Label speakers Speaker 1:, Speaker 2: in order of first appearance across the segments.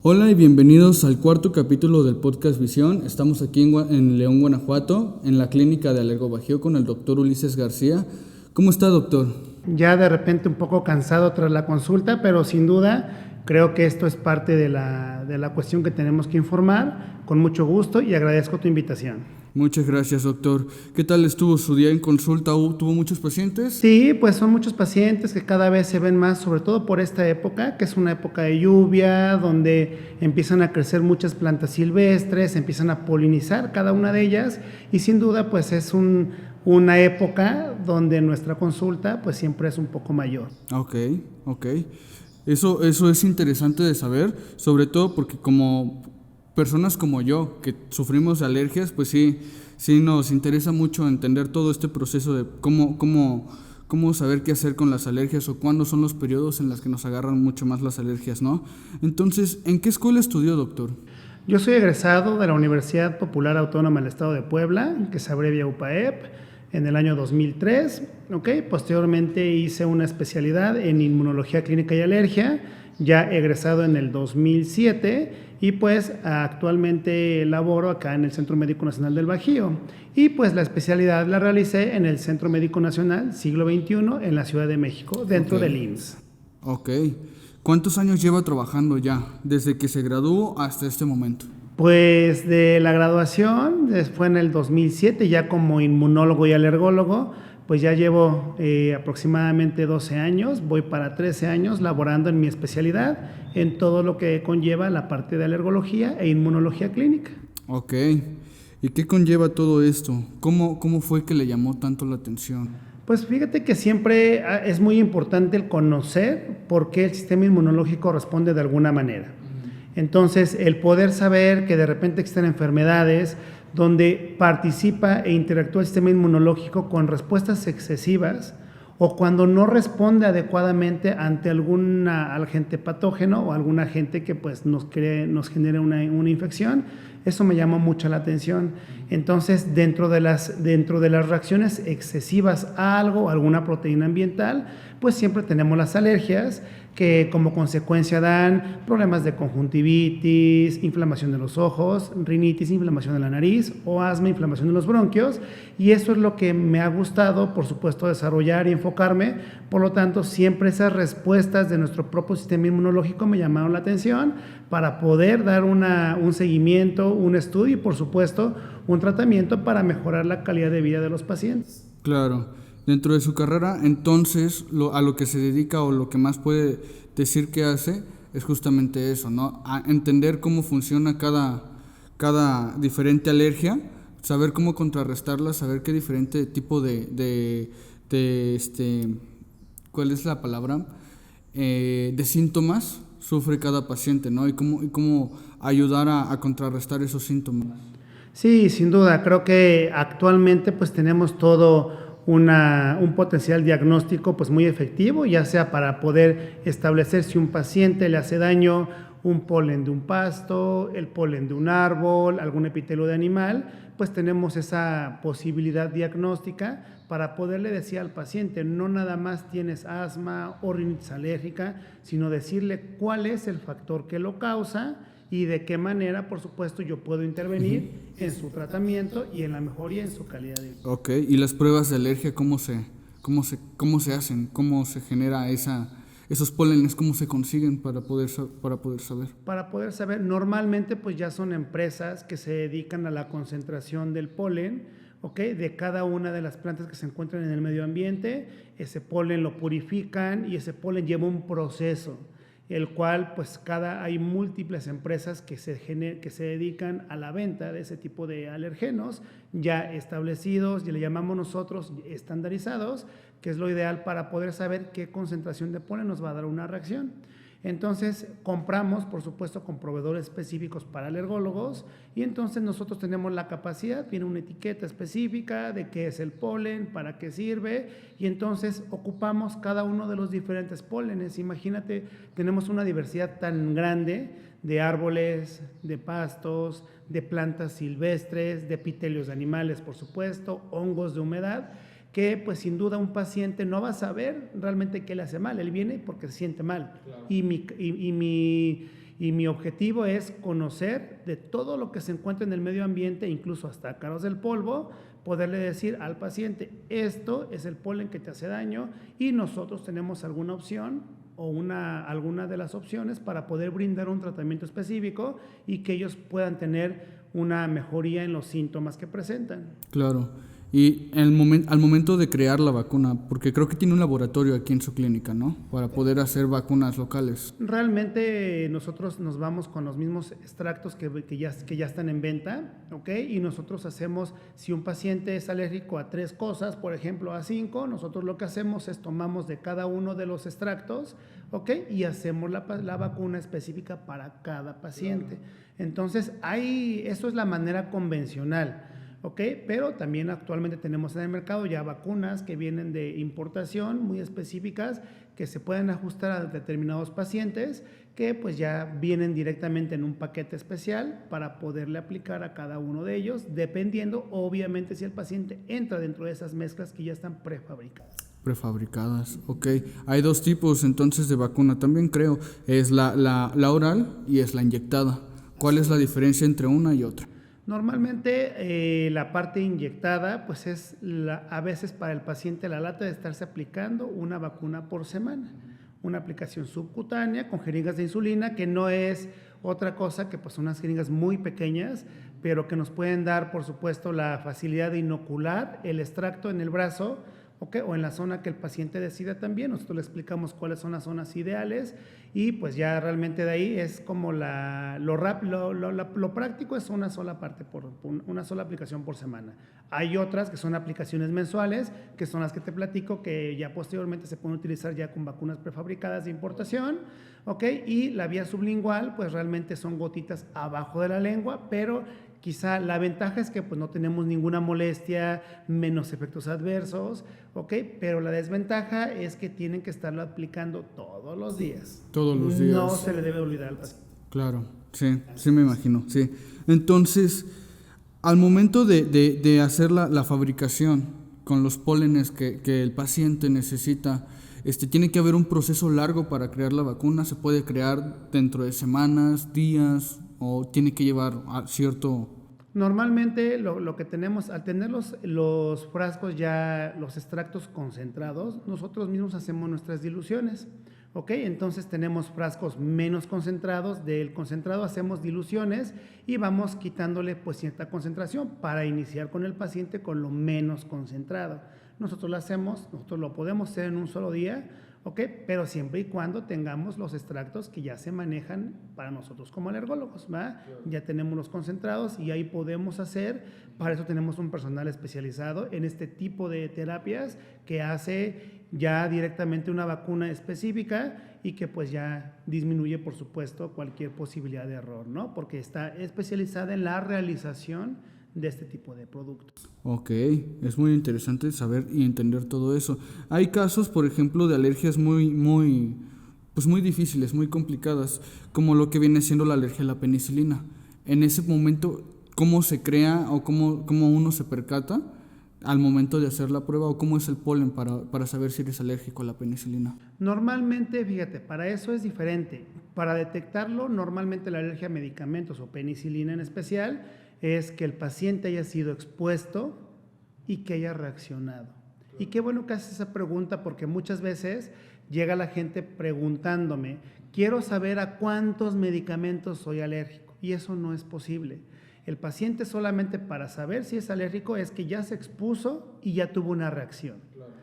Speaker 1: Hola y bienvenidos al cuarto capítulo del podcast Visión. Estamos aquí en León, Guanajuato, en la clínica de Alergo Bajío con el doctor Ulises García. ¿Cómo está, doctor?
Speaker 2: Ya de repente un poco cansado tras la consulta, pero sin duda creo que esto es parte de la cuestión que tenemos que informar. Con mucho gusto y agradezco tu invitación.
Speaker 1: Muchas gracias, doctor. ¿Qué tal estuvo su día en consulta? ¿Tuvo muchos pacientes?
Speaker 2: Sí, pues son muchos pacientes que cada vez se ven más, sobre todo por esta época, que es una época de lluvia, donde empiezan a crecer muchas plantas silvestres, empiezan a polinizar cada una de ellas y sin duda pues es una época donde nuestra consulta pues siempre es un poco mayor.
Speaker 1: Ok. Eso es interesante de saber, sobre todo porque como personas como yo que sufrimos de alergias, pues sí nos interesa mucho entender todo este proceso de cómo saber qué hacer con las alergias o cuándo son los periodos en los que nos agarran mucho más las alergias, ¿no? Entonces, ¿en qué escuela estudió, doctor?
Speaker 2: Yo soy egresado de la Universidad Popular Autónoma del Estado de Puebla, que se abrevia UPAEP, en el año 2003. Posteriormente hice una especialidad en Inmunología Clínica y Alergia, ya egresado en el 2007, y pues actualmente laboro acá en el Centro Médico Nacional del Bajío. Y pues la especialidad la realicé en el Centro Médico Nacional Siglo XXI en la Ciudad de México, dentro del IMSS.
Speaker 1: Ok. ¿Cuántos años lleva trabajando ya, desde que se graduó hasta este momento?
Speaker 2: Pues de la graduación, fue en el 2007, ya como inmunólogo y alergólogo, pues ya llevo aproximadamente 12 años, voy para 13 años laborando en mi especialidad, en todo lo que conlleva la parte de alergología e inmunología clínica.
Speaker 1: Ok. ¿Y qué conlleva todo esto? ¿Cómo fue que le llamó tanto la atención?
Speaker 2: Pues fíjate que siempre es muy importante el conocer por qué el sistema inmunológico responde de alguna manera. Entonces, el poder saber que de repente existen enfermedades donde participa e interactúa el sistema inmunológico con respuestas excesivas o cuando no responde adecuadamente ante algún agente patógeno o algún agente que pues, nos genere una infección, eso me llamó mucho la atención. Entonces, dentro de las reacciones excesivas a algo, alguna proteína ambiental, pues siempre tenemos las alergias que como consecuencia dan problemas de conjuntivitis, inflamación de los ojos, rinitis, inflamación de la nariz o asma, inflamación de los bronquios, y eso es lo que me ha gustado, por supuesto, desarrollar y enfocarme. Por lo tanto, siempre esas respuestas de nuestro propio sistema inmunológico me llamaron la atención para poder dar un seguimiento, un estudio y, por supuesto, un tratamiento para mejorar la calidad de vida de los pacientes.
Speaker 1: Claro. Dentro de su carrera, entonces, a lo que se dedica o lo que más puede decir que hace es justamente eso, ¿no? A entender cómo funciona cada diferente alergia, saber cómo contrarrestarla, saber qué diferente tipo ¿cuál es la palabra? De síntomas sufre cada paciente, ¿no? Y cómo ayudar a contrarrestar esos síntomas.
Speaker 2: Sí, sin duda. Creo que actualmente pues tenemos todo un potencial diagnóstico pues muy efectivo, ya sea para poder establecer si un paciente le hace daño un polen de un pasto, el polen de un árbol, algún epitelio de animal, pues tenemos esa posibilidad diagnóstica para poderle decir al paciente, no nada más tienes asma o rinitis alérgica, sino decirle cuál es el factor que lo causa y de qué manera, por supuesto, yo puedo intervenir en su tratamiento y en la mejoría en su calidad de vida.
Speaker 1: Ok, ¿y las pruebas de alergia cómo se hacen? ¿Cómo se genera esos pólenes? ¿Cómo se consiguen para poder saber?
Speaker 2: Para poder saber, normalmente pues ya son empresas que se dedican a la concentración del polen, de cada una de las plantas que se encuentran en el medio ambiente. Ese polen lo purifican y ese polen lleva un proceso, el cual pues hay múltiples empresas que se dedican a la venta de ese tipo de alergenos ya establecidos, y le llamamos nosotros estandarizados, que es lo ideal para poder saber qué concentración de polen nos va a dar una reacción. Entonces compramos, por supuesto, con proveedores específicos para alergólogos, y entonces nosotros tenemos la capacidad, viene una etiqueta específica de qué es el polen, para qué sirve, y entonces ocupamos cada uno de los diferentes pólenes. Imagínate, tenemos una diversidad tan grande de árboles, de pastos, de plantas silvestres, de epitelios de animales, por supuesto, hongos de humedad, que pues sin duda un paciente no va a saber realmente qué le hace mal. Él viene porque se siente mal. Claro. Y Y mi objetivo es conocer de todo lo que se encuentra en el medio ambiente, incluso hasta ácaros del polvo, poderle decir al paciente, esto es el polen que te hace daño y nosotros tenemos alguna opción o alguna de las opciones para poder brindar un tratamiento específico y que ellos puedan tener una mejoría en los síntomas que presentan.
Speaker 1: Claro. Y al momento de crear la vacuna, porque creo que tiene un laboratorio aquí en su clínica, ¿no? Para poder hacer vacunas locales.
Speaker 2: Realmente nosotros nos vamos con los mismos extractos que ya están en venta, ¿ok? Y nosotros hacemos, si un paciente es alérgico a 3 cosas, por ejemplo a 5, nosotros lo que hacemos es tomamos de cada uno de los extractos, ¿ok? Y hacemos la vacuna específica para cada paciente. Entonces, eso es la manera convencional. ¿Ok? Pero también actualmente tenemos en el mercado ya vacunas que vienen de importación muy específicas que se pueden ajustar a determinados pacientes que pues ya vienen directamente en un paquete especial para poderle aplicar a cada uno de ellos, dependiendo obviamente si el paciente entra dentro de esas mezclas que ya están prefabricadas.
Speaker 1: Prefabricadas, ok. Hay 2 tipos entonces de vacuna, también creo. Es la oral y es la inyectada. ¿Cuál es la diferencia entre una y otra?
Speaker 2: Normalmente la parte inyectada pues es a veces para el paciente la lata de estarse aplicando una vacuna por semana, una aplicación subcutánea con jeringas de insulina que no es otra cosa que pues unas jeringas muy pequeñas pero que nos pueden dar por supuesto la facilidad de inocular el extracto en el brazo, ¿okay? O en la zona que el paciente decida también. Nosotros le explicamos cuáles son las zonas ideales y pues ya realmente de ahí es como lo práctico es una sola parte, una sola aplicación por semana. Hay otras que son aplicaciones mensuales, que son las que te platico, que ya posteriormente se pueden utilizar ya con vacunas prefabricadas de importación, ¿ok? Y la vía sublingual pues realmente son gotitas abajo de la lengua, pero quizá la ventaja es que pues no tenemos ninguna molestia, menos efectos adversos, ¿ok? Pero la desventaja es que tienen que estarlo aplicando todos los días.
Speaker 1: Todos los días.
Speaker 2: No se le debe olvidar al paciente.
Speaker 1: Claro, sí me imagino, sí. Entonces, al momento de hacer la fabricación con los pólenes que el paciente necesita, tiene que haber un proceso largo para crear la vacuna. ¿Se puede crear dentro de semanas, días o tiene que llevar a cierto...?
Speaker 2: Normalmente lo que tenemos, al tener los frascos ya, los extractos concentrados, nosotros mismos hacemos nuestras diluciones, ¿ok? Entonces tenemos frascos menos concentrados, del concentrado hacemos diluciones y vamos quitándole pues cierta concentración para iniciar con el paciente con lo menos concentrado. Nosotros lo podemos hacer en un solo día, ¿ok? Pero siempre y cuando tengamos los extractos que ya se manejan para nosotros como alergólogos, ¿va? Ya tenemos los concentrados y ahí podemos hacer, para eso tenemos un personal especializado en este tipo de terapias que hace ya directamente una vacuna específica y que pues ya disminuye por supuesto cualquier posibilidad de error, ¿no? Porque está especializada en la realización de este tipo de productos.
Speaker 1: Ok, es muy interesante saber y entender todo eso. Hay casos, por ejemplo, de alergias muy difíciles, muy complicadas, como lo que viene siendo la alergia a la penicilina. En ese momento, ¿cómo se crea o cómo uno se percata al momento de hacer la prueba o cómo es el polen para saber si eres alérgico a la penicilina?
Speaker 2: Normalmente, fíjate, para eso es diferente. Para detectarlo, normalmente la alergia a medicamentos o penicilina en especial es que el paciente haya sido expuesto y que haya reaccionado. Y qué bueno que haces esa pregunta porque muchas veces llega la gente preguntándome, quiero saber a cuántos medicamentos soy alérgico y eso no es posible. El paciente solamente para saber si es alérgico es que ya se expuso y ya tuvo una reacción. Claro.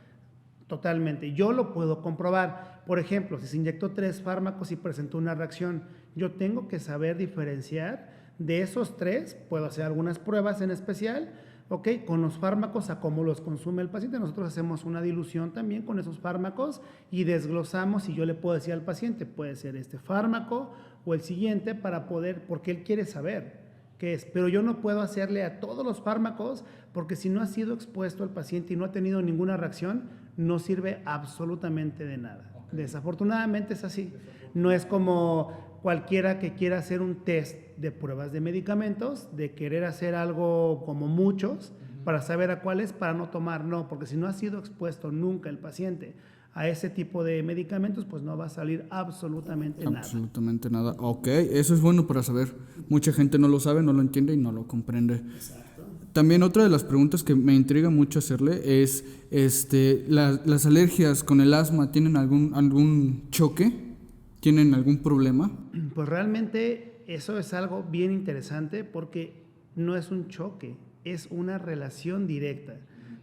Speaker 2: Totalmente. Yo lo puedo comprobar. Por ejemplo, si se inyectó 3 fármacos y presentó una reacción, yo tengo que saber diferenciar de esos 3, puedo hacer algunas pruebas en especial, ¿ok? Con los fármacos a cómo los consume el paciente. Nosotros hacemos una dilución también con esos fármacos y desglosamos y yo le puedo decir al paciente, puede ser este fármaco o el siguiente para poder, porque él quiere saber qué es, pero yo no puedo hacerle a todos los fármacos porque si no ha sido expuesto el paciente y no ha tenido ninguna reacción, no sirve absolutamente de nada. Okay. Desafortunadamente es así. No es como cualquiera que quiera hacer un test de pruebas de medicamentos, de querer hacer algo como muchos para saber a cuál es, para no tomar, no, porque si no ha sido expuesto nunca el paciente a ese tipo de medicamentos, pues no va a salir absolutamente nada.
Speaker 1: Absolutamente nada. Ok, eso es bueno para saber. Mucha gente no lo sabe, no lo entiende y no lo comprende.
Speaker 2: Exacto.
Speaker 1: También otra de las preguntas que me intriga mucho hacerle es, ¿las alergias con el asma tienen algún choque? ¿Tienen algún problema?
Speaker 2: Pues realmente eso es algo bien interesante porque no es un choque, es una relación directa.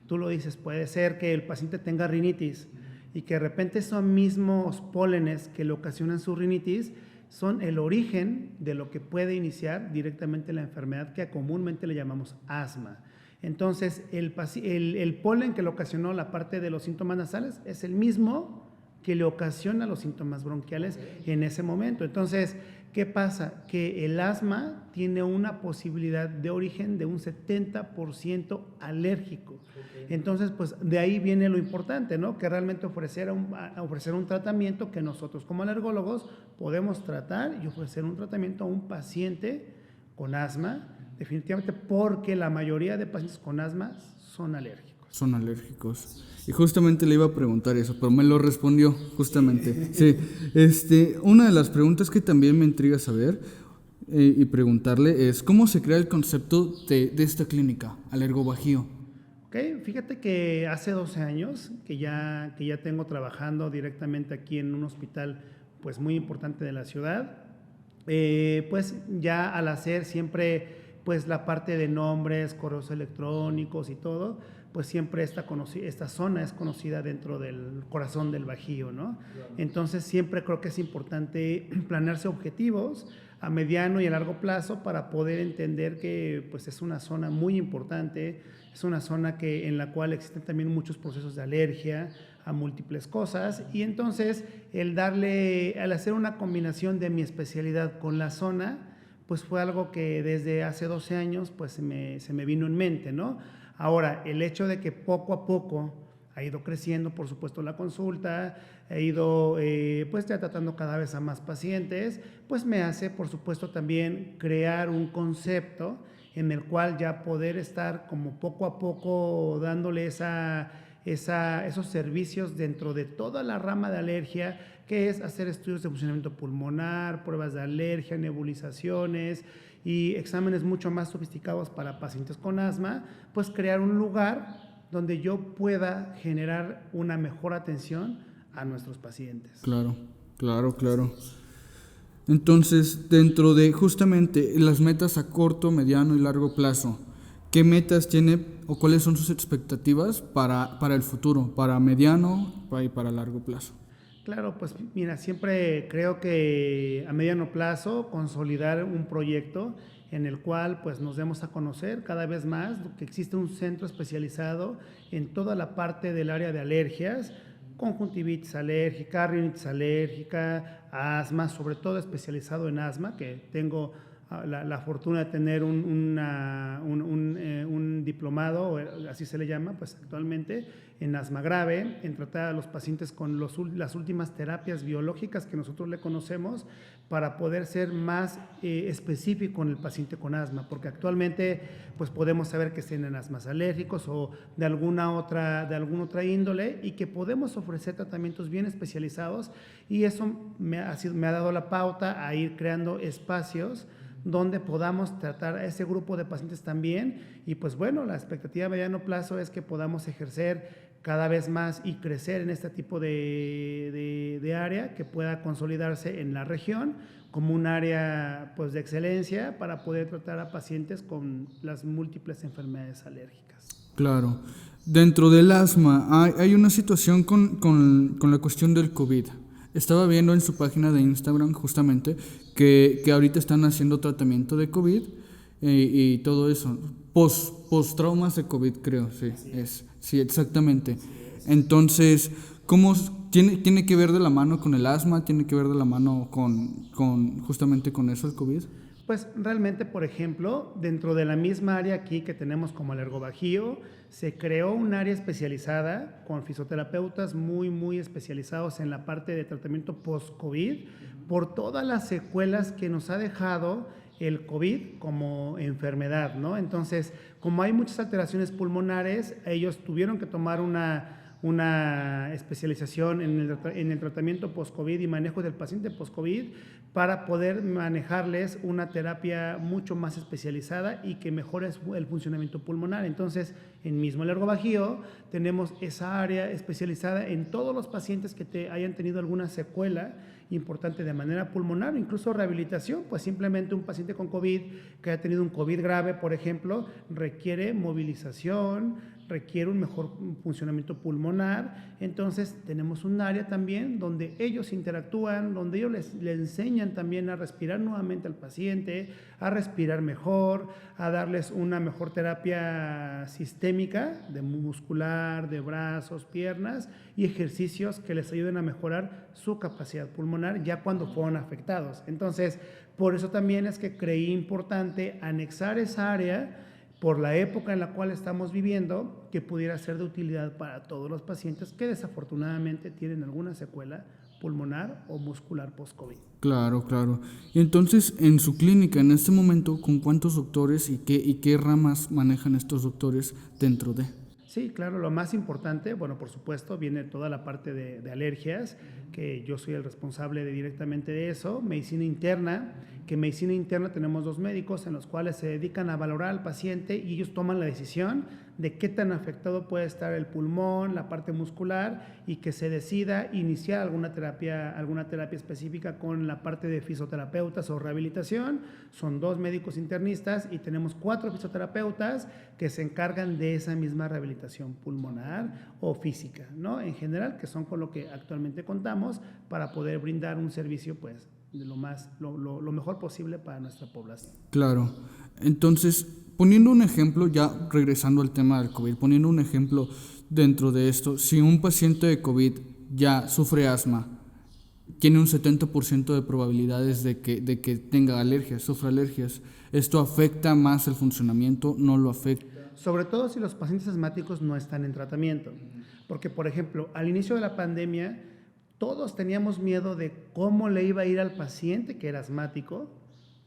Speaker 2: Tú lo dices, puede ser que el paciente tenga rinitis y que de repente esos mismos pólenes que le ocasionan su rinitis son el origen de lo que puede iniciar directamente la enfermedad que comúnmente le llamamos asma. Entonces, el polen que le ocasionó la parte de los síntomas nasales es el mismo que le ocasiona los síntomas bronquiales en ese momento. Entonces, ¿qué pasa? Que el asma tiene una posibilidad de origen de un 70% alérgico. Entonces, pues de ahí viene lo importante, ¿no? Que realmente ofrecer un tratamiento que nosotros como alergólogos podemos tratar y ofrecer un tratamiento a un paciente con asma, definitivamente porque la mayoría de pacientes con asma son alérgicos.
Speaker 1: Son alérgicos. Y justamente le iba a preguntar eso, pero me lo respondió justamente. Sí. Una de las preguntas que también me intriga saber y preguntarle es, ¿cómo se crea el concepto de esta clínica, Alergobajío?
Speaker 2: Ok, fíjate que hace 12 años que ya tengo trabajando directamente aquí en un hospital pues muy importante de la ciudad, pues ya al hacer siempre pues la parte de nombres, correos electrónicos y todo, pues siempre esta zona es conocida dentro del corazón del Bajío, ¿no? Entonces siempre creo que es importante planearse objetivos a mediano y a largo plazo para poder entender que pues es una zona muy importante, es una zona en la cual existen también muchos procesos de alergia a múltiples cosas, y entonces al hacer una combinación de mi especialidad con la zona, pues fue algo que desde hace 12 años pues se me vino en mente, ¿no? Ahora, el hecho de que poco a poco ha ido creciendo, por supuesto, la consulta, he ido pues ya tratando cada vez a más pacientes, pues me hace, por supuesto, también crear un concepto en el cual ya poder estar como poco a poco dándole esos servicios dentro de toda la rama de alergia, que es hacer estudios de funcionamiento pulmonar, pruebas de alergia, nebulizaciones y exámenes mucho más sofisticados para pacientes con asma, pues crear un lugar donde yo pueda generar una mejor atención a nuestros pacientes.
Speaker 1: Claro, claro, claro. Entonces, dentro de justamente las metas a corto, mediano y largo plazo, ¿qué metas tiene o cuáles son sus expectativas para el futuro, para mediano y para largo plazo?
Speaker 2: Claro, pues mira, siempre creo que a mediano plazo consolidar un proyecto en el cual pues nos demos a conocer cada vez más que existe un centro especializado en toda la parte del área de alergias, conjuntivitis alérgica, rinitis alérgica, asma, sobre todo especializado en asma, que tengo la fortuna de tener un diplomado, así se le llama, pues actualmente, en asma grave, en tratar a los pacientes con las últimas terapias biológicas que nosotros le conocemos para poder ser más específico en el paciente con asma, porque actualmente pues podemos saber que tienen asmas alérgicos o de alguna otra índole y que podemos ofrecer tratamientos bien especializados, y eso me ha dado la pauta a ir creando espacios donde podamos tratar a ese grupo de pacientes también, y pues bueno, la expectativa a mediano plazo es que podamos ejercer cada vez más y crecer en este tipo de área que pueda consolidarse en la región como un área pues de excelencia para poder tratar a pacientes con las múltiples enfermedades alérgicas.
Speaker 1: Claro. Dentro del asma hay una situación con la cuestión del COVID. Estaba viendo en su página de Instagram justamente que ahorita están haciendo tratamiento de COVID y todo eso. Post-traumas de COVID, creo, sí. Sí, exactamente. Entonces, ¿cómo tiene que ver de la mano con el asma? ¿Tiene que ver de la mano con justamente con eso el COVID?
Speaker 2: Pues realmente, por ejemplo, dentro de la misma área aquí que tenemos como Alergobajío, se creó un área especializada con fisioterapeutas muy especializados en la parte de tratamiento post-COVID por todas las secuelas que nos ha dejado el COVID como enfermedad, ¿no? Entonces, como hay muchas alteraciones pulmonares, ellos tuvieron que tomar una una especialización en el tratamiento post-COVID y manejo del paciente post-COVID para poder manejarles una terapia mucho más especializada y que mejore el funcionamiento pulmonar. Entonces, en mismo el Ergobajío tenemos esa área especializada en todos los pacientes que hayan tenido alguna secuela importante de manera pulmonar, incluso rehabilitación, pues simplemente un paciente con COVID que haya tenido un COVID grave, por ejemplo, requiere movilización, requiere un mejor funcionamiento pulmonar. Entonces tenemos un área también donde ellos interactúan, donde ellos les enseñan también a respirar nuevamente al paciente, a respirar mejor, a darles una mejor terapia sistémica de muscular, de brazos, piernas y ejercicios que les ayuden a mejorar su capacidad pulmonar ya cuando fueron afectados. Entonces, por eso también es que creí importante anexar esa área por la época en la cual estamos viviendo, que pudiera ser de utilidad para todos los pacientes que desafortunadamente tienen alguna secuela pulmonar o muscular post-COVID.
Speaker 1: Claro, claro. Y entonces, en su clínica, en este momento, ¿con cuántos doctores y qué ramas manejan estos doctores dentro de?
Speaker 2: Sí, claro, lo más importante, bueno, por supuesto, viene toda la parte de alergias, que yo soy el responsable directamente de eso, medicina interna, que en medicina interna tenemos 2 médicos en los cuales se dedican a valorar al paciente y ellos toman la decisión de qué tan afectado puede estar el pulmón, la parte muscular y que se decida iniciar alguna terapia específica con la parte de fisioterapeutas o rehabilitación. Son 2 médicos internistas y tenemos 4 fisioterapeutas que se encargan de esa misma rehabilitación pulmonar o física, ¿no? En general, que son con lo que actualmente contamos para poder brindar un servicio, pues, de lo mejor posible para nuestra población.
Speaker 1: Claro. Entonces, poniendo un ejemplo, ya regresando al tema del COVID, poniendo un ejemplo dentro de esto, si un paciente de COVID ya sufre asma, tiene un 70% de probabilidades de que tenga alergias, sufra alergias, ¿esto afecta más el funcionamiento? ¿No lo afecta?
Speaker 2: Sobre todo si los pacientes asmáticos no están en tratamiento. Porque, por ejemplo, al inicio de la pandemia, todos teníamos miedo de cómo le iba a ir al paciente que era asmático,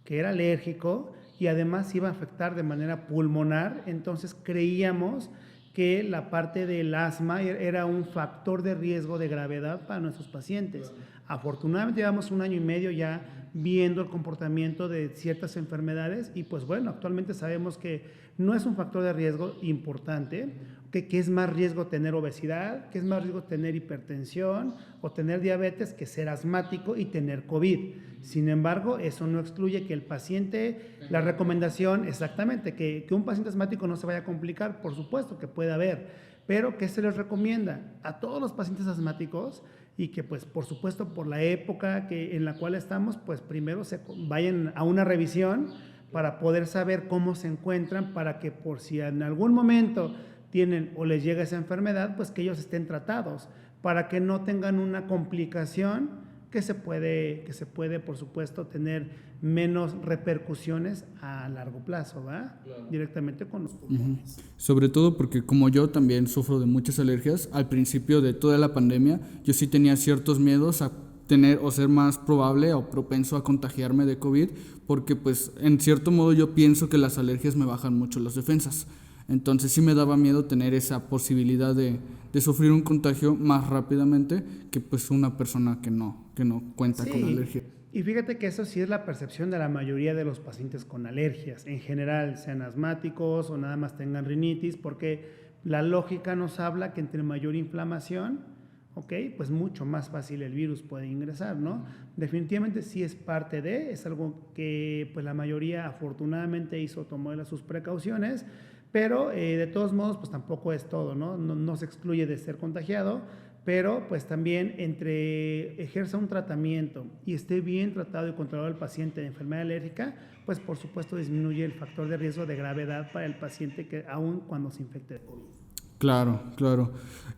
Speaker 2: que era alérgico y además iba a afectar de manera pulmonar. Entonces creíamos que la parte del asma era un factor de riesgo de gravedad para nuestros pacientes. Afortunadamente llevamos 1 año y medio ya viendo el comportamiento de ciertas enfermedades y pues bueno, actualmente sabemos que no es un factor de riesgo importante, que es más riesgo tener obesidad, que es más riesgo tener hipertensión o tener diabetes que ser asmático y tener COVID. Sin embargo, eso no excluye que el paciente, la recomendación, exactamente, que un paciente asmático no se vaya a complicar, por supuesto que puede haber, pero ¿qué se les recomienda? A todos los pacientes asmáticos y que pues por supuesto por la época en la cual estamos, pues primero vayan a una revisión para poder saber cómo se encuentran, para que por si en algún momento tienen o les llega esa enfermedad, pues que ellos estén tratados, para que no tengan una complicación que se puede, por supuesto, tener menos repercusiones a largo plazo, ¿va? Claro. Directamente con los pulmones.
Speaker 1: Sobre todo porque como yo también sufro de muchas alergias, al principio de toda la pandemia, yo sí tenía ciertos miedos a tener o ser más probable o propenso a contagiarme de COVID, porque pues en cierto modo yo pienso que las alergias me bajan mucho las defensas. Entonces sí me daba miedo tener esa posibilidad de sufrir un contagio más rápidamente que pues una persona que no cuenta con alergia.
Speaker 2: Y fíjate que eso sí es la percepción de la mayoría de los pacientes con alergias, en general, sean asmáticos o nada más tengan rinitis, porque la lógica nos habla que entre mayor inflamación, pues mucho más fácil el virus puede ingresar, ¿no? Definitivamente sí es parte es algo que pues la mayoría afortunadamente tomó sus precauciones, pero de todos modos pues tampoco es todo, ¿no? No se excluye de ser contagiado, pero pues también entre ejerza un tratamiento y esté bien tratado y controlado el paciente de enfermedad alérgica, pues por supuesto disminuye el factor de riesgo de gravedad para el paciente que aún cuando se infecte de COVID.
Speaker 1: Claro, claro.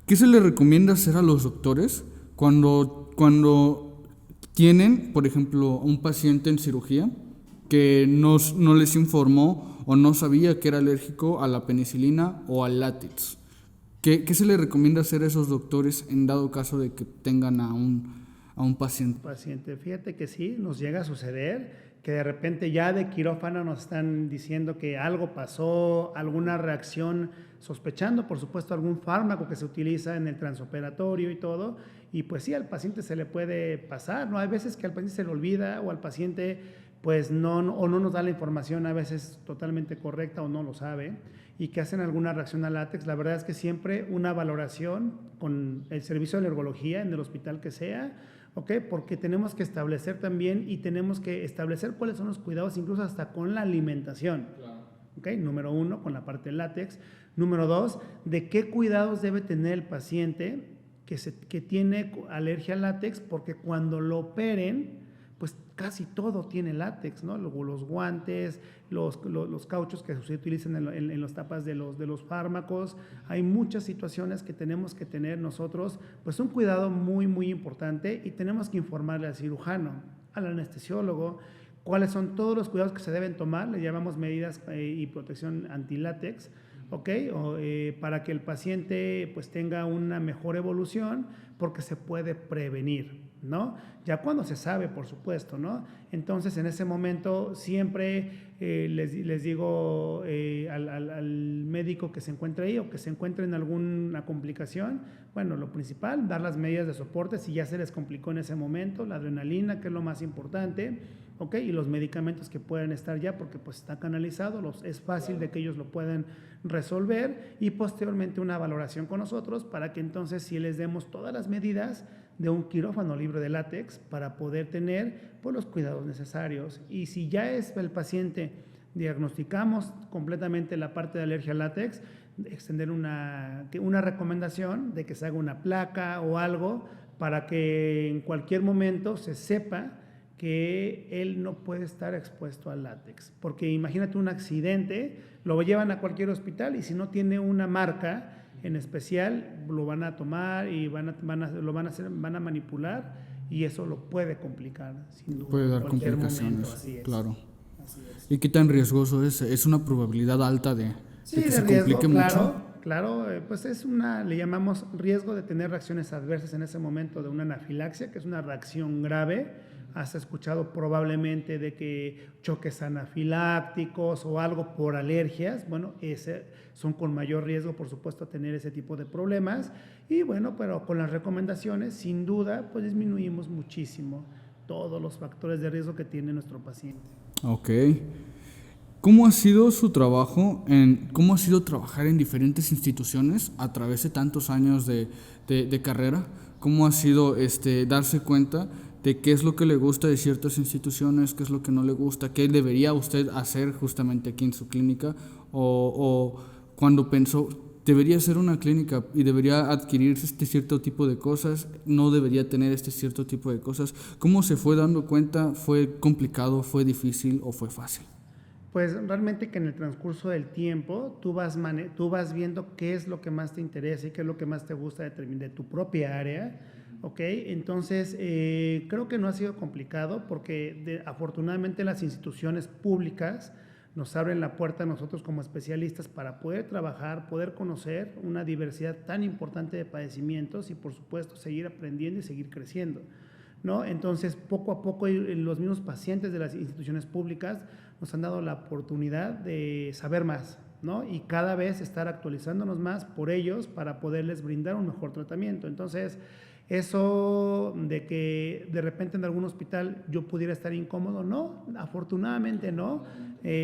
Speaker 1: ¿Qué se le recomienda hacer a los doctores cuando tienen, por ejemplo, un paciente en cirugía que no les informó o no sabía que era alérgico a la penicilina o al látex? ¿Qué se le recomienda hacer a esos doctores en dado caso de que tengan a un paciente?
Speaker 2: Fíjate que sí, nos llega a suceder que de repente ya de quirófano nos están diciendo que algo pasó, alguna reacción, sospechando por supuesto algún fármaco que se utiliza en el transoperatorio y todo, y pues sí, al paciente se le puede pasar, ¿no? Hay veces que al paciente se le olvida o al paciente pues no nos da la información a veces totalmente correcta o no lo sabe y que hacen alguna reacción al látex. La verdad es que siempre una valoración con el servicio de alergología en el hospital que sea, ¿ok? Porque tenemos que establecer también y tenemos que establecer cuáles son los cuidados, incluso hasta con la alimentación. Claro. ¿Ok? Número 1, con la parte del látex. Número 2, de qué cuidados debe tener el paciente que tiene alergia al látex, porque cuando lo operen, pues casi todo tiene látex, ¿no? Los guantes, los cauchos que se utilizan en las tapas de los fármacos. Hay muchas situaciones que tenemos que tener nosotros, pues un cuidado muy, muy importante, y tenemos que informarle al cirujano, al anestesiólogo, cuáles son todos los cuidados que se deben tomar. Le llamamos medidas y protección antilátex, ¿ok? Para que el paciente pues tenga una mejor evolución, porque se puede prevenir, ¿no? Ya cuando se sabe, por supuesto, ¿no? Entonces, en ese momento siempre les digo al médico que se encuentre ahí o que se encuentre en alguna complicación, bueno, lo principal, dar las medidas de soporte si ya se les complicó en ese momento, la adrenalina, que es lo más importante, ¿ok? Y los medicamentos que pueden estar ya, porque pues está canalizado, es fácil de que ellos lo puedan resolver, y posteriormente una valoración con nosotros para que entonces sí les demos todas las medidas de un quirófano libre de látex para poder tener pues, los cuidados necesarios. Y si ya es el paciente, diagnosticamos completamente la parte de alergia al látex, extender una recomendación de que se haga una placa o algo para que en cualquier momento se sepa que él no puede estar expuesto al látex. Porque imagínate un accidente, lo llevan a cualquier hospital y si no tiene una marca en especial, lo van a tomar y van a manipular, y eso lo puede complicar, sin duda.
Speaker 1: Puede dar complicaciones,
Speaker 2: momento, así es.
Speaker 1: Claro.
Speaker 2: Así es.
Speaker 1: ¿Y qué tan riesgoso es? ¿Es una probabilidad alta de que se complique mucho?
Speaker 2: Claro, pues le llamamos riesgo de tener reacciones adversas en ese momento de una anafilaxia, que es una reacción grave. Has escuchado probablemente de que choques anafilácticos o algo por alergias. Bueno, son con mayor riesgo, por supuesto, a tener ese tipo de problemas. Y bueno, pero con las recomendaciones, sin duda, pues disminuimos muchísimo todos los factores de riesgo que tiene nuestro paciente.
Speaker 1: Ok. ¿Cómo ha sido su trabajo, cómo ha sido trabajar en diferentes instituciones a través de tantos años de carrera? ¿Cómo ha sido darse cuenta de qué es lo que le gusta de ciertas instituciones, qué es lo que no le gusta, qué debería usted hacer justamente aquí en su clínica, o cuando pensó, debería ser una clínica y debería adquirir cierto tipo de cosas, no debería tener cierto tipo de cosas? ¿Cómo se fue dando cuenta? ¿Fue complicado, fue difícil o fue fácil?
Speaker 2: Pues realmente que en el transcurso del tiempo tú vas viendo qué es lo que más te interesa y qué es lo que más te gusta de tu propia área, ¿ok? Entonces creo que no ha sido complicado, porque afortunadamente las instituciones públicas nos abren la puerta a nosotros como especialistas para poder trabajar, poder conocer una diversidad tan importante de padecimientos y por supuesto seguir aprendiendo y seguir creciendo, ¿no? Entonces, poco a poco los mismos pacientes de las instituciones públicas nos han dado la oportunidad de saber más, ¿no? Y cada vez estar actualizándonos más por ellos para poderles brindar un mejor tratamiento. Entonces, eso de que de repente en algún hospital yo pudiera estar incómodo, no, afortunadamente no.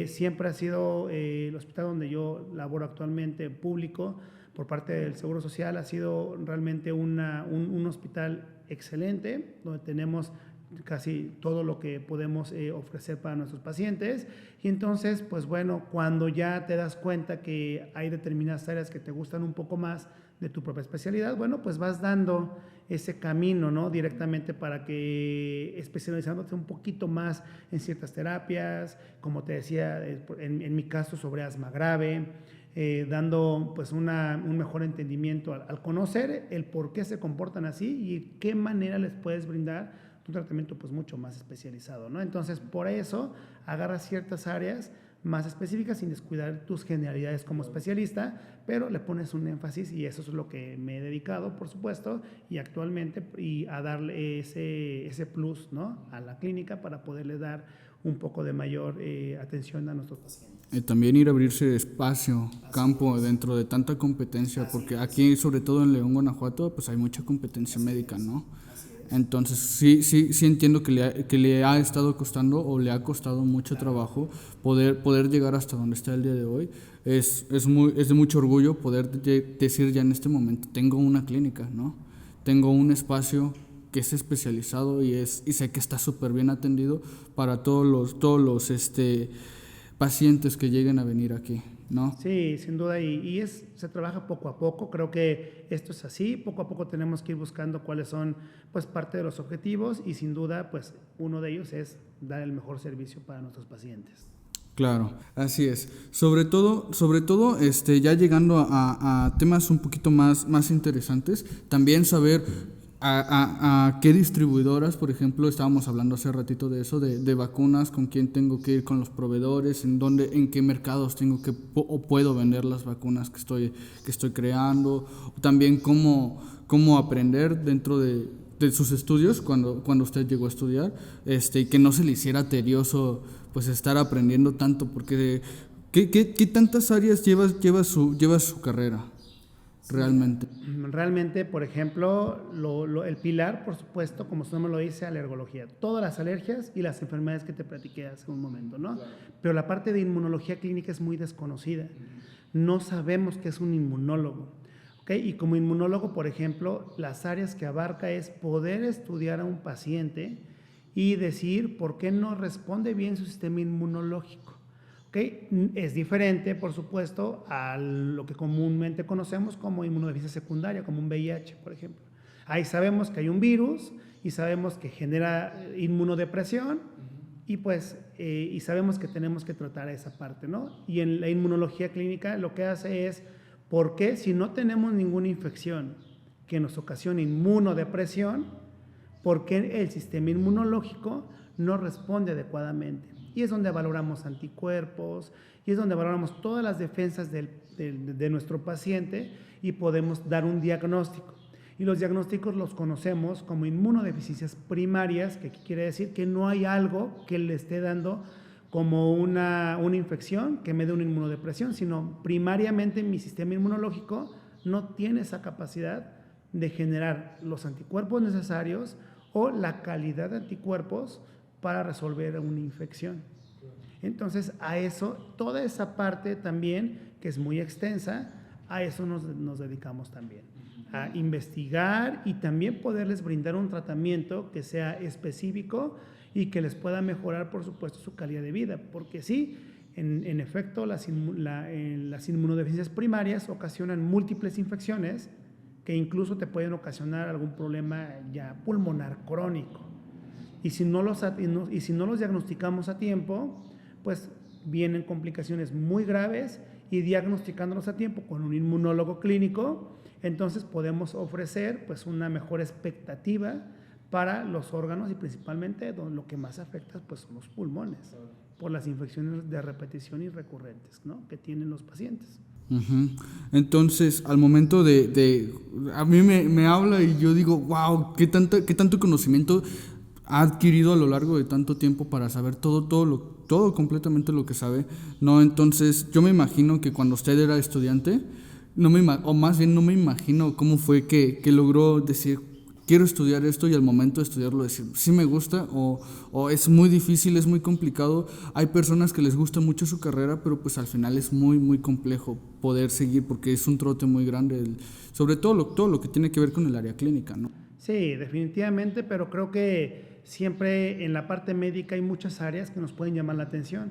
Speaker 2: Siempre ha sido el hospital donde yo laboro actualmente, público, por parte del Seguro Social, ha sido realmente un hospital excelente, donde tenemos casi todo lo que podemos ofrecer para nuestros pacientes. Y entonces, pues bueno, cuando ya te das cuenta que hay determinadas áreas que te gustan un poco más de tu propia especialidad, bueno, pues vas dando ese camino, ¿no? Directamente para que especializándote un poquito más en ciertas terapias, como te decía, en mi caso sobre asma grave, dando pues un mejor entendimiento al conocer el por qué se comportan así y qué manera les puedes brindar un tratamiento pues mucho más especializado, ¿no? Entonces, por eso agarras ciertas áreas más específicas sin descuidar tus generalidades como especialista, pero le pones un énfasis, y eso es lo que me he dedicado, por supuesto, y actualmente, y a darle ese plus, ¿no? A la clínica para poderle dar un poco de mayor atención a nuestros pacientes.
Speaker 1: También ir a abrirse espacio, campo, dentro de tanta competencia, porque aquí, sobre todo en León, Guanajuato, pues hay mucha competencia médica, ¿no? Entonces, sí entiendo que le ha estado costando o le ha costado mucho trabajo poder llegar hasta donde está el día de hoy. Es de mucho orgullo poder decir ya en este momento, tengo una clínica, ¿no? Tengo un espacio que es especializado y sé que está súper bien atendido para todos los pacientes que lleguen a venir aquí, ¿no?
Speaker 2: Sí, sin duda, se trabaja poco a poco. Creo que esto es así, poco a poco tenemos que ir buscando cuáles son, pues, parte de los objetivos, y sin duda, pues, uno de ellos es dar el mejor servicio para nuestros pacientes.
Speaker 1: Claro, así es. Sobre todo, ya llegando a temas un poquito más interesantes, también saber a qué distribuidoras, por ejemplo, estábamos hablando hace ratito de eso, de vacunas, con quién tengo que ir con los proveedores, en qué mercados tengo que o puedo vender las vacunas que estoy creando, también cómo aprender dentro de sus estudios cuando usted llegó a estudiar, y que no se le hiciera tedioso pues estar aprendiendo tanto, porque ¿qué tantas áreas lleva su carrera? Realmente.
Speaker 2: Realmente, por ejemplo, el pilar, por supuesto, como su nombre lo dice, alergología. Todas las alergias y las enfermedades que te platiqué hace un momento, ¿no? Claro. Pero la parte de inmunología clínica es muy desconocida. No sabemos qué es un inmunólogo. ¿Okay? Y como inmunólogo, por ejemplo, las áreas que abarca es poder estudiar a un paciente y decir por qué no responde bien su sistema inmunológico. ¿Okay? Es diferente, por supuesto, a lo que comúnmente conocemos como inmunodeficiencia secundaria, como un VIH, por ejemplo. Ahí sabemos que hay un virus y sabemos que genera inmunodepresión y sabemos que tenemos que tratar esa parte, ¿no? Y en la inmunología clínica lo que hace es, ¿por qué si no tenemos ninguna infección que nos ocasione inmunodepresión, por qué el sistema inmunológico no responde adecuadamente? Y es donde valoramos anticuerpos, y es donde valoramos todas las defensas de nuestro paciente y podemos dar un diagnóstico. Y los diagnósticos los conocemos como inmunodeficiencias primarias, que quiere decir que no hay algo que le esté dando como una infección que me dé una inmunodepresión, sino primariamente mi sistema inmunológico no tiene esa capacidad de generar los anticuerpos necesarios o la calidad de anticuerpos para resolver una infección. Entonces, a eso, toda esa parte también, que es muy extensa, a eso nos dedicamos también, a investigar y también poderles brindar un tratamiento que sea específico y que les pueda mejorar, por supuesto, su calidad de vida, porque sí, en efecto, las inmunodeficiencias primarias ocasionan múltiples infecciones que incluso te pueden ocasionar algún problema ya pulmonar crónico. Y si no los diagnosticamos a tiempo, pues vienen complicaciones muy graves, y diagnosticándolos a tiempo con un inmunólogo clínico, entonces podemos ofrecer pues una mejor expectativa para los órganos, y principalmente lo que más afecta pues son los pulmones, por las infecciones de repetición y recurrentes, ¿no?, que tienen los pacientes.
Speaker 1: Uh-huh. Entonces, al momento a mí me habla y yo digo, wow, qué tanto conocimiento ha adquirido a lo largo de tanto tiempo para saber todo completamente lo que sabe, ¿no? Entonces, yo me imagino que cuando usted era estudiante, no me imagino cómo fue que logró decir, quiero estudiar esto, y al momento de estudiarlo decir, sí me gusta, o es muy difícil, es muy complicado. Hay personas que les gusta mucho su carrera, pero pues al final es muy, muy complejo poder seguir, porque es un trote muy grande, sobre todo lo que tiene que ver con el área clínica, ¿no?
Speaker 2: Sí, definitivamente, pero creo que siempre en la parte médica hay muchas áreas que nos pueden llamar la atención,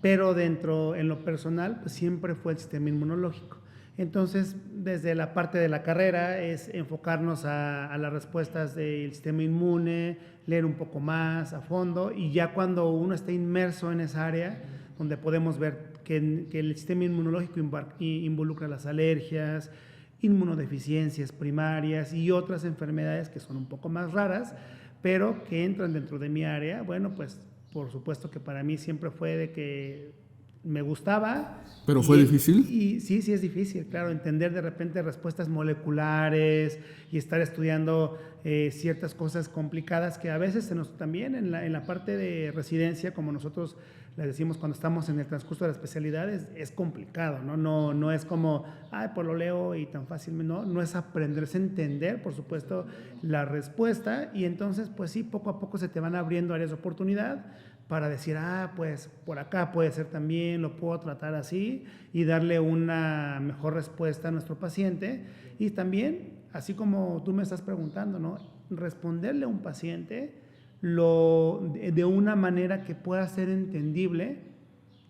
Speaker 2: pero en lo personal, pues siempre fue el sistema inmunológico. Entonces, desde la parte de la carrera es enfocarnos a las respuestas del sistema inmune, leer un poco más a fondo, y ya cuando uno está inmerso en esa área, donde podemos ver que el sistema inmunológico involucra las alergias, inmunodeficiencias primarias y otras enfermedades que son un poco más raras, pero que entran dentro de mi área. Bueno, pues por supuesto que para mí siempre fue de que me gustaba.
Speaker 1: ¿Pero fue difícil?
Speaker 2: Y sí, sí es difícil, claro, entender de repente respuestas moleculares y estar estudiando ciertas cosas complicadas que a veces también en la parte de residencia, como nosotros les decimos cuando estamos en el transcurso de la especialidad, es complicado, ¿no? No es como, ay, pues lo leo y tan fácil, no es aprenderse a entender, por supuesto, la respuesta, y entonces, pues sí, poco a poco se te van abriendo áreas de oportunidad para decir, pues por acá puede ser también, lo puedo tratar así y darle una mejor respuesta a nuestro paciente. Y también, así como tú me estás preguntando, ¿no? Responderle a un paciente de una manera que pueda ser entendible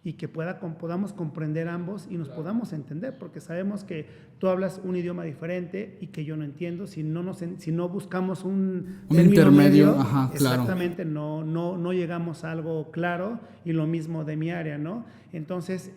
Speaker 2: y que podamos comprender ambos y nos podamos entender, porque sabemos que tú hablas un idioma diferente y que yo no entiendo. Si no buscamos un
Speaker 1: intermedio, ajá,
Speaker 2: exactamente, claro. no llegamos a algo claro, y lo mismo de mi área, ¿no? Entonces,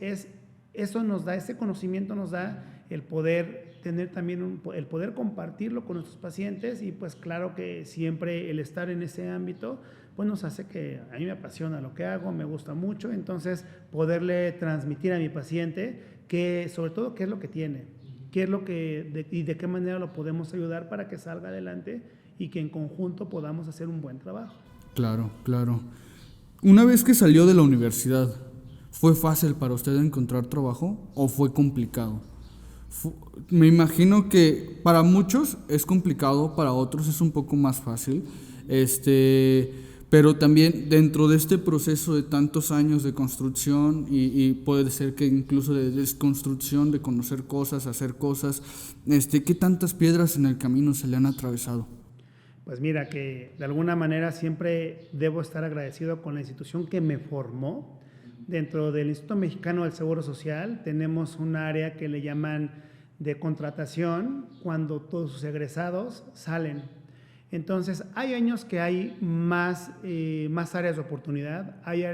Speaker 2: eso nos da, ese conocimiento nos da el poder tener también el poder compartirlo con nuestros pacientes, y pues claro que siempre el estar en ese ámbito pues nos hace que a mí me apasiona lo que hago, me gusta mucho, entonces poderle transmitir a mi paciente que sobre todo qué es lo que tiene, qué es lo que y de qué manera lo podemos ayudar para que salga adelante y que en conjunto podamos hacer un buen trabajo.
Speaker 1: Claro, claro. Una vez que salió de la universidad, ¿fue fácil para usted encontrar trabajo o fue complicado? Me imagino que para muchos es complicado, para otros es un poco más fácil, pero también dentro de este proceso de tantos años de construcción y puede ser que incluso de desconstrucción, de conocer cosas, hacer cosas, ¿qué tantas piedras en el camino se le han atravesado?
Speaker 2: Pues mira, que de alguna manera siempre debo estar agradecido con la institución que me formó. Dentro del Instituto Mexicano del Seguro Social tenemos un área que le llaman de contratación cuando todos sus egresados salen. Entonces, hay años que hay más áreas de oportunidad, hay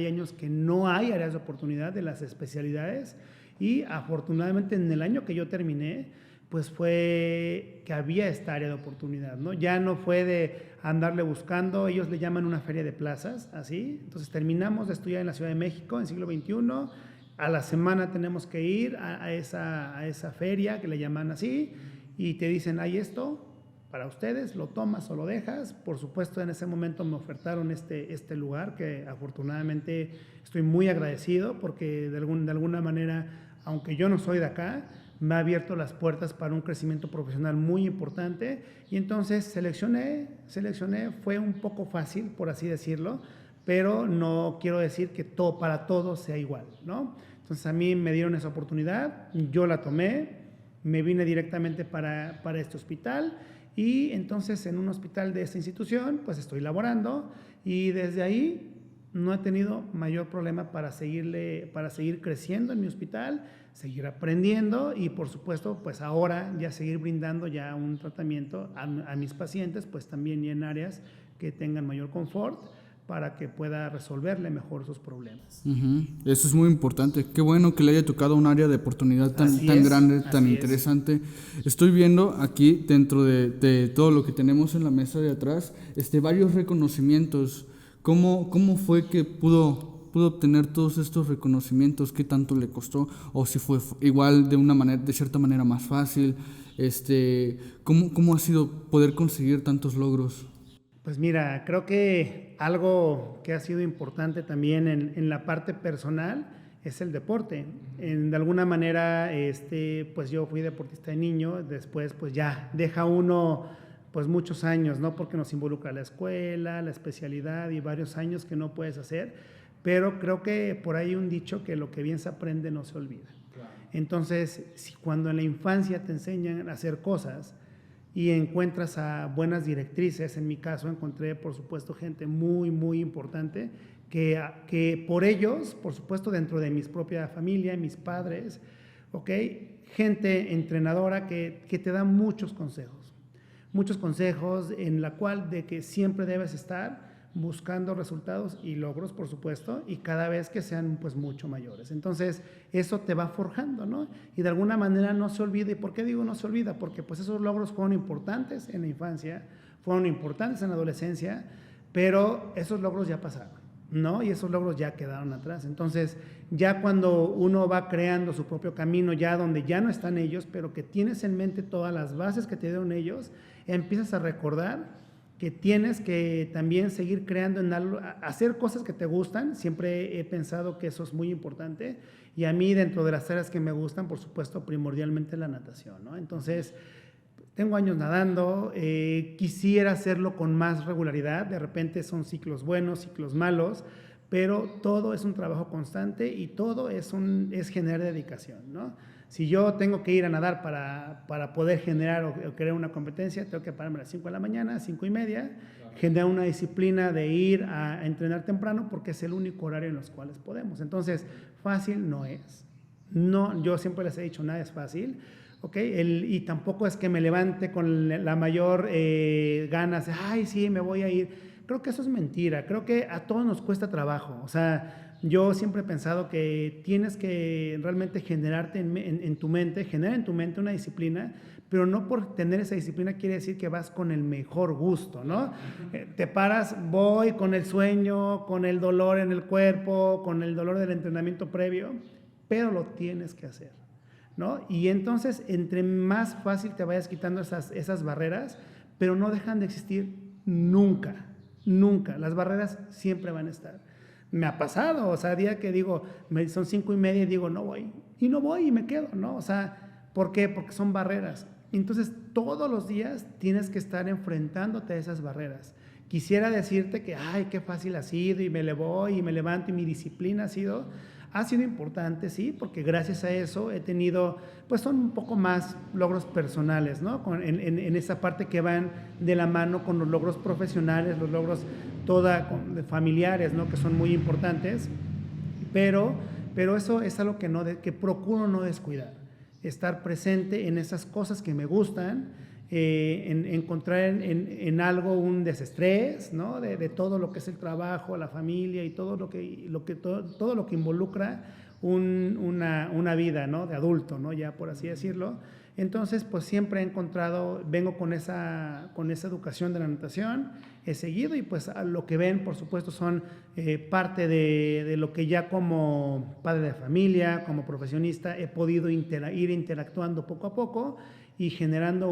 Speaker 2: años que no hay áreas de oportunidad de las especialidades, y afortunadamente en el año que yo terminé, pues fue que había esta área de oportunidad, ¿no? Ya no fue de andarle buscando, ellos le llaman una feria de plazas, así. Entonces terminamos de estudiar en la Ciudad de México en siglo XXI, a la semana tenemos que ir a esa feria que le llaman así, y te dicen, hay esto para ustedes, lo tomas o lo dejas. Por supuesto, en ese momento me ofertaron este lugar, que afortunadamente estoy muy agradecido, porque de alguna manera, aunque yo no soy de acá, me ha abierto las puertas para un crecimiento profesional muy importante, y entonces seleccioné, fue un poco fácil, por así decirlo, pero no quiero decir que para todos sea igual, ¿no? Entonces a mí me dieron esa oportunidad, yo la tomé, me vine directamente para este hospital, y entonces en un hospital de esta institución pues estoy laborando, y desde ahí no he tenido mayor problema para seguir creciendo en mi hospital, seguir aprendiendo, y por supuesto pues ahora ya seguir brindando ya un tratamiento a mis pacientes, pues también en áreas que tengan mayor confort, para que pueda resolverle mejor sus problemas.
Speaker 1: Uh-huh. Eso es muy importante. Qué bueno que le haya tocado un área de oportunidad tan grande, tan interesante. Estoy viendo aquí dentro de todo lo que tenemos en la mesa de atrás, varios reconocimientos. ¿Cómo fue que pudo obtener todos estos reconocimientos? ¿Qué tanto le costó? O si fue igual de cierta manera más fácil. ¿Cómo ha sido poder conseguir tantos logros?
Speaker 2: Pues mira, creo que algo que ha sido importante también en la parte personal es el deporte. De alguna manera, pues yo fui deportista de niño, después pues ya deja uno pues muchos años, ¿no? Porque nos involucra la escuela, la especialidad y varios años que no puedes hacer, pero creo que por ahí hay un dicho que lo que bien se aprende no se olvida. Claro. Entonces, si cuando en la infancia te enseñan a hacer cosas y encuentras a buenas directrices, en mi caso encontré por supuesto gente muy, muy importante, que por ellos, por supuesto dentro de mi propia familia, mis padres, ¿okay? Gente entrenadora que te da muchos consejos en la cual de que siempre debes estar buscando resultados y logros, por supuesto, y cada vez que sean pues mucho mayores. Entonces, eso te va forjando, ¿no? Y de alguna manera no se olvida. ¿Y por qué digo no se olvida? Porque pues esos logros fueron importantes en la infancia, fueron importantes en la adolescencia, pero esos logros ya pasaron. ¿no? Y esos logros ya quedaron atrás. Entonces, ya cuando uno va creando su propio camino, ya donde ya no están ellos, pero que tienes en mente todas las bases que te dieron ellos, empiezas a recordar que tienes que también seguir creando en algo, hacer cosas que te gustan. Siempre he pensado que eso es muy importante, y a mí, dentro de las áreas que me gustan, por supuesto, primordialmente la natación, ¿no? Entonces, tengo años nadando, quisiera hacerlo con más regularidad. De repente son ciclos buenos, ciclos malos, pero todo es un trabajo constante y todo es generar dedicación, ¿no? Si yo tengo que ir a nadar para poder generar o crear una competencia, tengo que pararme a las 5 de la mañana, 5:30, generar una disciplina de ir a entrenar temprano, porque es el único horario en los cuales podemos. Entonces, fácil no es. No, yo siempre les he dicho, nada es fácil. Okay, y tampoco es que me levante con la mayor ganas de, ay, sí, me voy a ir. Creo que eso es mentira. Creo que a todos nos cuesta trabajo. O sea, yo siempre he pensado que tienes que realmente generarte en tu mente, generar en tu mente una disciplina, pero no por tener esa disciplina quiere decir que vas con el mejor gusto, ¿no? Te paras, voy con el sueño, con el dolor en el cuerpo, con el dolor del entrenamiento previo, pero lo tienes que hacer, ¿no? Y entonces, entre más fácil te vayas quitando esas barreras, pero no dejan de existir nunca, nunca. Las barreras siempre van a estar. Me ha pasado, o sea, día que digo, son 5:30 y digo, no voy, y no voy y me quedo, ¿no? O sea, ¿por qué? Porque son barreras. Entonces, todos los días tienes que estar enfrentándote a esas barreras. Quisiera decirte que, ay, qué fácil ha sido, y me voy y me levanto, y mi disciplina ha sido importante, sí, porque gracias a eso he tenido, pues son un poco más logros personales, ¿no? En esa parte que van de la mano con los logros profesionales, los logros familiares, ¿no? Que son muy importantes, pero eso es algo que procuro no descuidar, estar presente en esas cosas que me gustan, en encontrar en algo un desestrés, ¿no? De todo lo que es el trabajo, la familia y todo lo que involucra una vida, ¿no? De adulto, ¿no? Ya por así decirlo. Entonces, pues siempre he encontrado, vengo con esa educación de la natación, he seguido, y pues lo que ven, por supuesto, son parte de lo que ya como padre de familia, como profesionista, he podido ir interactuando poco a poco y generando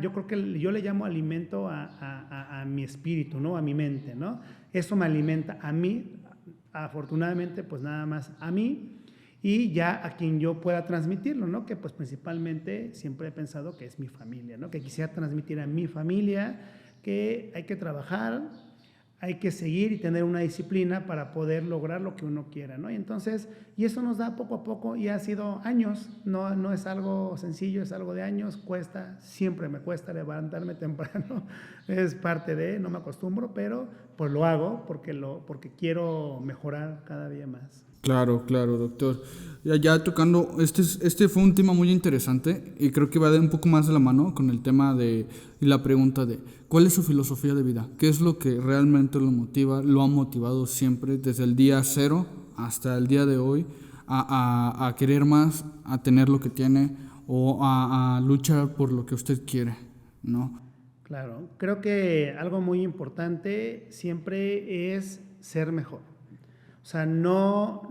Speaker 2: yo creo que yo le llamo alimento a mi espíritu, ¿no? A mi mente, ¿no? Eso me alimenta a mí, afortunadamente, pues nada más a mí, y ya a quien yo pueda transmitirlo, ¿no? Que pues principalmente siempre he pensado que es mi familia, ¿no? Que quisiera transmitir a mi familia que hay que trabajar, hay que seguir y tener una disciplina para poder lograr lo que uno quiera, ¿no? Y entonces, y eso nos da poco a poco, y ha sido años, no es algo sencillo, es algo de años, siempre me cuesta levantarme temprano, es parte de, no me acostumbro, pero pues lo hago porque quiero mejorar cada día más.
Speaker 1: Claro, claro, doctor. Ya tocando, este fue un tema muy interesante, y creo que va de un poco más de la mano con el tema y la pregunta de ¿cuál es su filosofía de vida? ¿Qué es lo que realmente lo motiva, lo ha motivado siempre desde el día cero hasta el día de hoy a querer más, a tener lo que tiene, o a luchar por lo que usted quiere, ¿no?
Speaker 2: Claro, creo que algo muy importante siempre es ser mejor. O sea, yo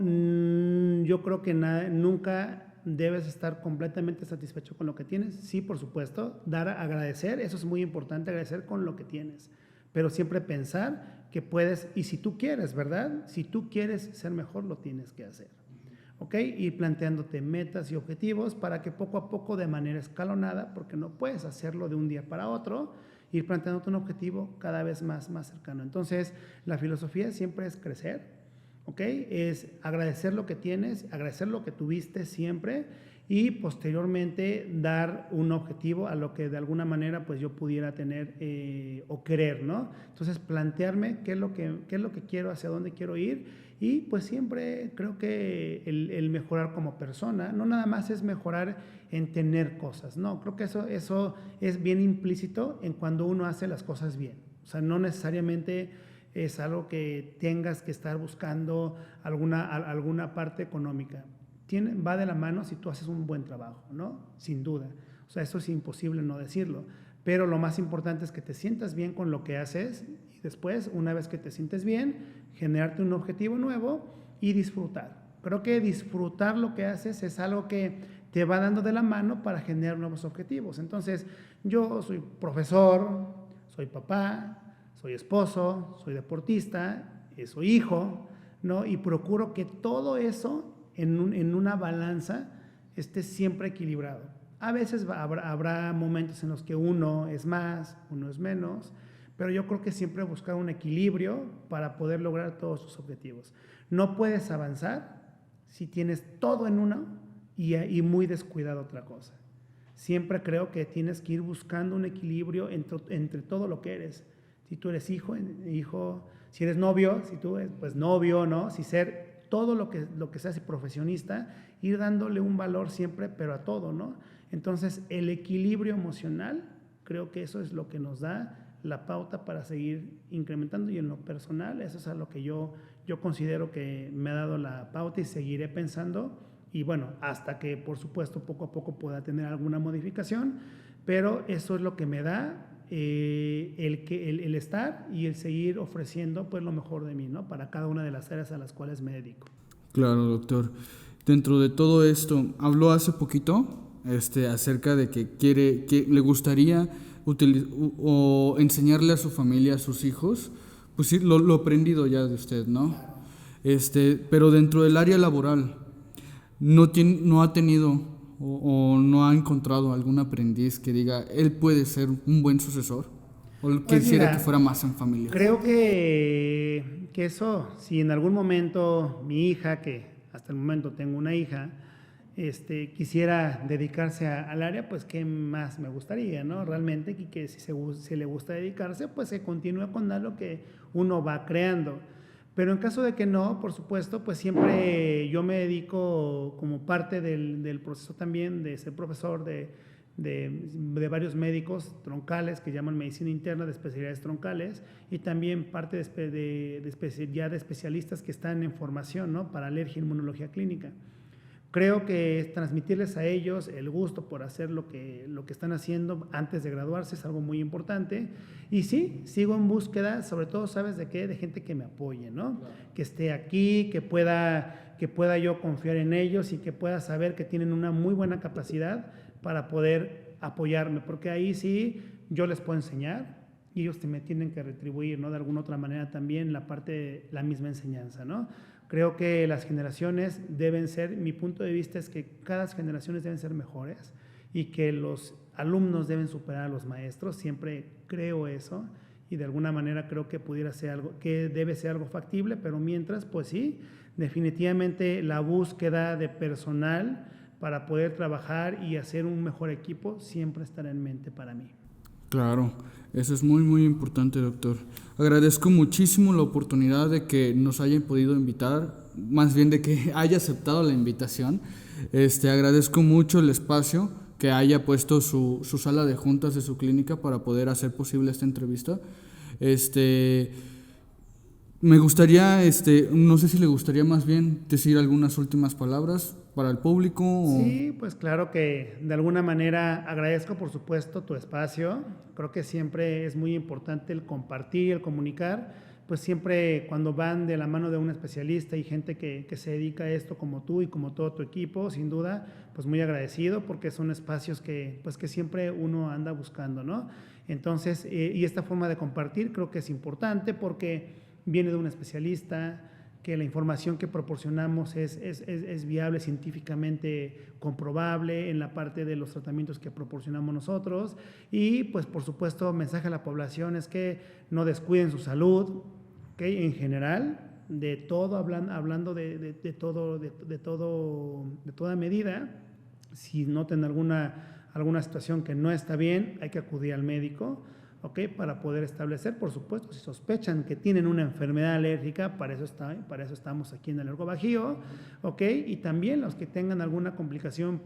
Speaker 2: creo que nunca debes estar completamente satisfecho con lo que tienes. Sí, por supuesto, agradecer, eso es muy importante, agradecer con lo que tienes, pero siempre pensar que puedes, y si tú quieres, ¿verdad? Si tú quieres ser mejor, lo tienes que hacer, ¿ok? Ir planteándote metas y objetivos para que poco a poco, de manera escalonada, porque no puedes hacerlo de un día para otro, ir planteándote un objetivo cada vez más cercano. Entonces, la filosofía siempre es crecer, ¿ok? Es agradecer lo que tienes, agradecer lo que tuviste siempre, y posteriormente dar un objetivo a lo que de alguna manera pues yo pudiera tener o querer, ¿no? Entonces plantearme qué es lo que quiero, hacia dónde quiero ir, y pues siempre creo que el mejorar como persona, no nada más es mejorar en tener cosas, no, creo que eso es bien implícito en cuando uno hace las cosas bien, o sea, no necesariamente es algo que tengas que estar buscando alguna parte económica. Va de la mano si tú haces un buen trabajo, ¿no? Sin duda. O sea, eso es imposible no decirlo. pero lo más importante es que te sientas bien con lo que haces y después, una vez que te sientes bien, generarte un objetivo nuevo y disfrutar. Creo que disfrutar lo que haces es algo que te va dando de la mano para generar nuevos objetivos. Entonces, yo soy profesor, soy papá, soy esposo, soy deportista, soy hijo, ¿no? Y procuro que todo eso en una balanza esté siempre equilibrado. A veces habrá momentos en los que uno es más, uno es menos, pero yo creo que siempre buscar un equilibrio para poder lograr todos tus objetivos. No puedes avanzar si tienes todo en uno y muy descuidado otra cosa. Siempre creo que tienes que ir buscando un equilibrio entre todo lo que eres. Si tú eres hijo, si eres novio, si tú eres pues novio, ¿no? Si ser todo lo que seas profesionista, ir dándole un valor siempre, pero a todo, ¿no? Entonces, el equilibrio emocional, creo que eso es lo que nos da la pauta para seguir incrementando, y en lo personal, eso es a lo que yo considero que me ha dado la pauta y seguiré pensando, y bueno, hasta que por supuesto poco a poco pueda tener alguna modificación, pero eso es lo que me da el estar y el seguir ofreciendo pues lo mejor de mí, ¿no? Para cada una de las áreas a las cuales me dedico.
Speaker 1: Claro, doctor. Dentro de todo esto, habló hace poquito acerca de que le gustaría o enseñarle a su familia, a sus hijos, pues sí, lo aprendido ya de usted, ¿no? Pero dentro del área laboral, no ha tenido o no ha encontrado algún aprendiz que diga, él puede ser un buen sucesor, o
Speaker 2: Pues
Speaker 1: quisiera
Speaker 2: mira,
Speaker 1: que fuera más en familia.
Speaker 2: creo que eso, si en algún momento mi hija, que hasta el momento tengo una hija, quisiera dedicarse al área, pues qué más me gustaría, ¿no? Realmente, y que si le gusta dedicarse, pues se continúe con algo que uno va creando. Pero en caso de que no, por supuesto, pues siempre yo me dedico como parte del proceso también de ser profesor de varios médicos troncales que llaman medicina interna, de especialidades troncales, y también parte de especialistas que están en formación, ¿no? Para alergia e inmunología clínica. Creo que transmitirles a ellos el gusto por hacer lo que están haciendo antes de graduarse es algo muy importante. Y sí, sigo en búsqueda, sobre todo, ¿sabes de qué? De gente que me apoye, ¿no? Claro. Que esté aquí, que pueda yo confiar en ellos y que pueda saber que tienen una muy buena capacidad para poder apoyarme, porque ahí sí yo les puedo enseñar y ellos me tienen que retribuir, ¿no? De alguna otra manera también la misma enseñanza, ¿no? Creo que las generaciones deben ser, mi punto de vista es que cada generación deben ser mejores y que los alumnos deben superar a los maestros, siempre creo eso, y de alguna manera creo que pudiera ser algo, que debe ser algo factible, pero mientras, pues sí, definitivamente la búsqueda de personal para poder trabajar y hacer un mejor equipo siempre estará en mente para mí.
Speaker 1: Claro, eso es muy, muy importante, doctor. Agradezco muchísimo la oportunidad de que nos hayan podido invitar, más bien de que haya aceptado la invitación. Agradezco mucho el espacio, que haya puesto su sala de juntas de su clínica para poder hacer posible esta entrevista. Me gustaría, no sé si le gustaría más bien decir algunas últimas palabras para el público.
Speaker 2: Sí, pues claro que de alguna manera agradezco, por supuesto, tu espacio. Creo que siempre es muy importante el compartir y el comunicar, pues siempre cuando van de la mano de un especialista y gente que se dedica a esto como tú y como todo tu equipo, sin duda, pues muy agradecido, porque son espacios que siempre uno anda buscando, ¿no? Entonces, y esta forma de compartir creo que es importante porque viene de un especialista, que la información que proporcionamos es viable, científicamente comprobable en la parte de los tratamientos que proporcionamos nosotros, y pues por supuesto mensaje a la población es que no descuiden su salud, ¿okay? En general, de todo, hablando de toda medida. Si notan alguna situación que no está bien, hay que acudir al médico, ¿okay? Para poder establecer, por supuesto, si sospechan que tienen una enfermedad alérgica, para eso estamos aquí en Alergo Bajío, ¿okay? Y también los que tengan alguna complicación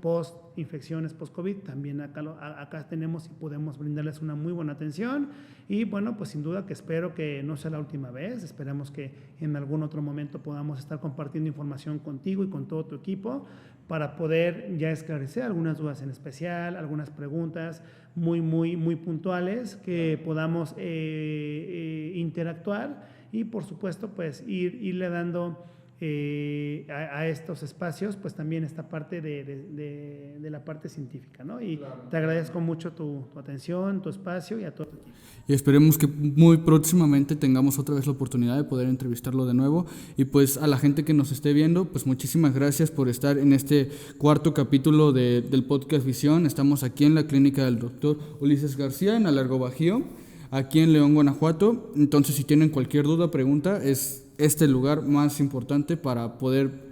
Speaker 2: infecciones post-COVID, también acá tenemos y podemos brindarles una muy buena atención. Y bueno, pues sin duda que espero que no sea la última vez, esperemos que en algún otro momento podamos estar compartiendo información contigo y con todo tu equipo, para poder ya esclarecer algunas dudas en especial, algunas preguntas muy puntuales que podamos interactuar y por supuesto pues irle dando a estos espacios pues también esta parte de la parte científica, ¿no? Y claro, te agradezco mucho tu atención, tu espacio y a todo tu equipo.
Speaker 1: Y esperemos que muy próximamente tengamos otra vez la oportunidad de poder entrevistarlo de nuevo. Y pues a la gente que nos esté viendo, pues muchísimas gracias por estar en este cuarto capítulo del podcast Visión. Estamos aquí en la clínica del doctor Ulises García, en Alargo Bajío, aquí en León, Guanajuato. Entonces, si tienen cualquier duda, pregunta, es este lugar más importante para poder